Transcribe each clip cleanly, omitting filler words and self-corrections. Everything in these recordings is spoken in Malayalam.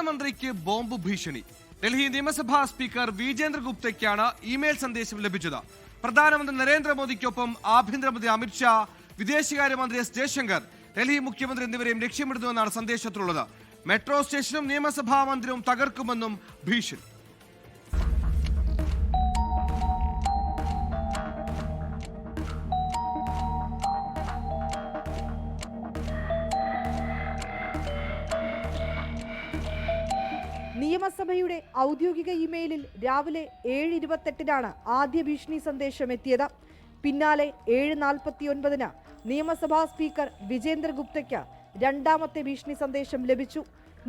പ്രധാനമന്ത്രിക്ക് ബോംബ് ഭീഷണി. ഡൽഹി നിയമസഭാ സ്പീക്കർ വിജേന്ദ്ര ഗുപ്തയ്ക്കാണ് ഇമെയിൽ സന്ദേശം ലഭിച്ചത്. പ്രധാനമന്ത്രി നരേന്ദ്രമോദിക്കൊപ്പം ആഭ്യന്തരമന്ത്രി അമിത്ഷാ, വിദേശകാര്യമന്ത്രി എസ് ജയശങ്കർ, ഡൽഹി മുഖ്യമന്ത്രി എന്നിവരെയും ലക്ഷ്യമിടുന്നുവെന്നാണ് സന്ദേശത്തിലുള്ളത്. മെട്രോ സ്റ്റേഷനും നിയമസഭാ മന്ദിരവും തകർക്കുമെന്നും ഭീഷണി. നിയമസഭയുടെ ഔദ്യോഗിക ഇമെയിലിൽ രാവിലെ 7:28 ആദ്യ ഭീഷണി സന്ദേശം എത്തിയത്. പിന്നാലെ 7:49 നിയമസഭാ സ്പീക്കർ വിജേന്ദ്ര ഗുപ്തയ്ക്ക് രണ്ടാമത്തെ ഭീഷണി സന്ദേശം ലഭിച്ചു.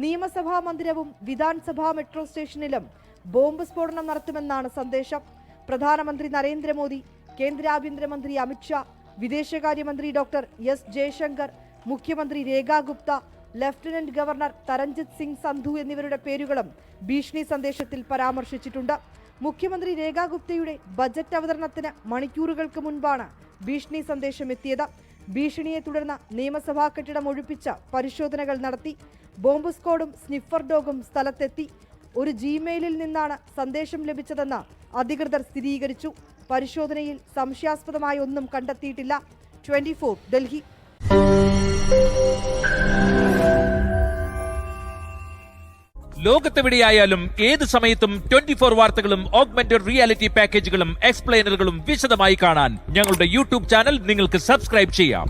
നിയമസഭാ മന്ദിരവും വിധാൻസഭാ മെട്രോ സ്റ്റേഷനിലും ബോംബ് സ്ഫോടനം നടത്തുമെന്നാണ് സന്ദേശം. പ്രധാനമന്ത്രി നരേന്ദ്രമോദി, കേന്ദ്ര ആഭ്യന്തരമന്ത്രി അമിത്ഷാ, വിദേശകാര്യമന്ത്രി ഡോക്ടർ എസ് ജയശങ്കർ, മുഖ്യമന്ത്രി രേഖാ ഗുപ്ത, ലഫ്റ്റനന്റ് ഗവർണർ തരൺജിത് സിംഗ് സന്ധു എന്നിവരുടെ പേരുകളും ഭീഷണി സന്ദേശത്തിൽ പരാമർശിച്ചിട്ടുണ്ട്. മുഖ്യമന്ത്രി രേഖാ ഗുപ്തയുടെ ബജറ്റ് അവതരണത്തിന് മണിക്കൂറുകൾക്ക് മുൻപാണ് ഭീഷണി സന്ദേശം എത്തിയത്. ഭീഷണിയെ തുടർന്ന് നിയമസഭാ കെട്ടിടം ഒഴിപ്പിച്ച് പരിശോധനകൾ നടത്തി. ബോംബ് സ്ക്വാഡും സ്നിഫർ ഡോഗും സ്ഥലത്തെത്തി. ഒരു ജിമെയിലിൽ നിന്നാണ് സന്ദേശം ലഭിച്ചതെന്ന് അധികൃതർ സ്ഥിരീകരിച്ചു. പരിശോധനയിൽ സംശയാസ്പദമായ ഒന്നും കണ്ടെത്തിയിട്ടില്ല. 24 ഡൽഹി. ലോകത്തെവിടെയായാലും ഏത് സമയത്തും 24 വാർത്തകളും ഓഗ്മെന്റഡ് റിയാലിറ്റി പാക്കേജുകളും എക്സ്പ്ലെയിനറുകളും വിശദമായി കാണാൻ ഞങ്ങളുടെ യൂട്യൂബ് ചാനൽ നിങ്ങൾക്ക് സബ്സ്ക്രൈബ് ചെയ്യാം.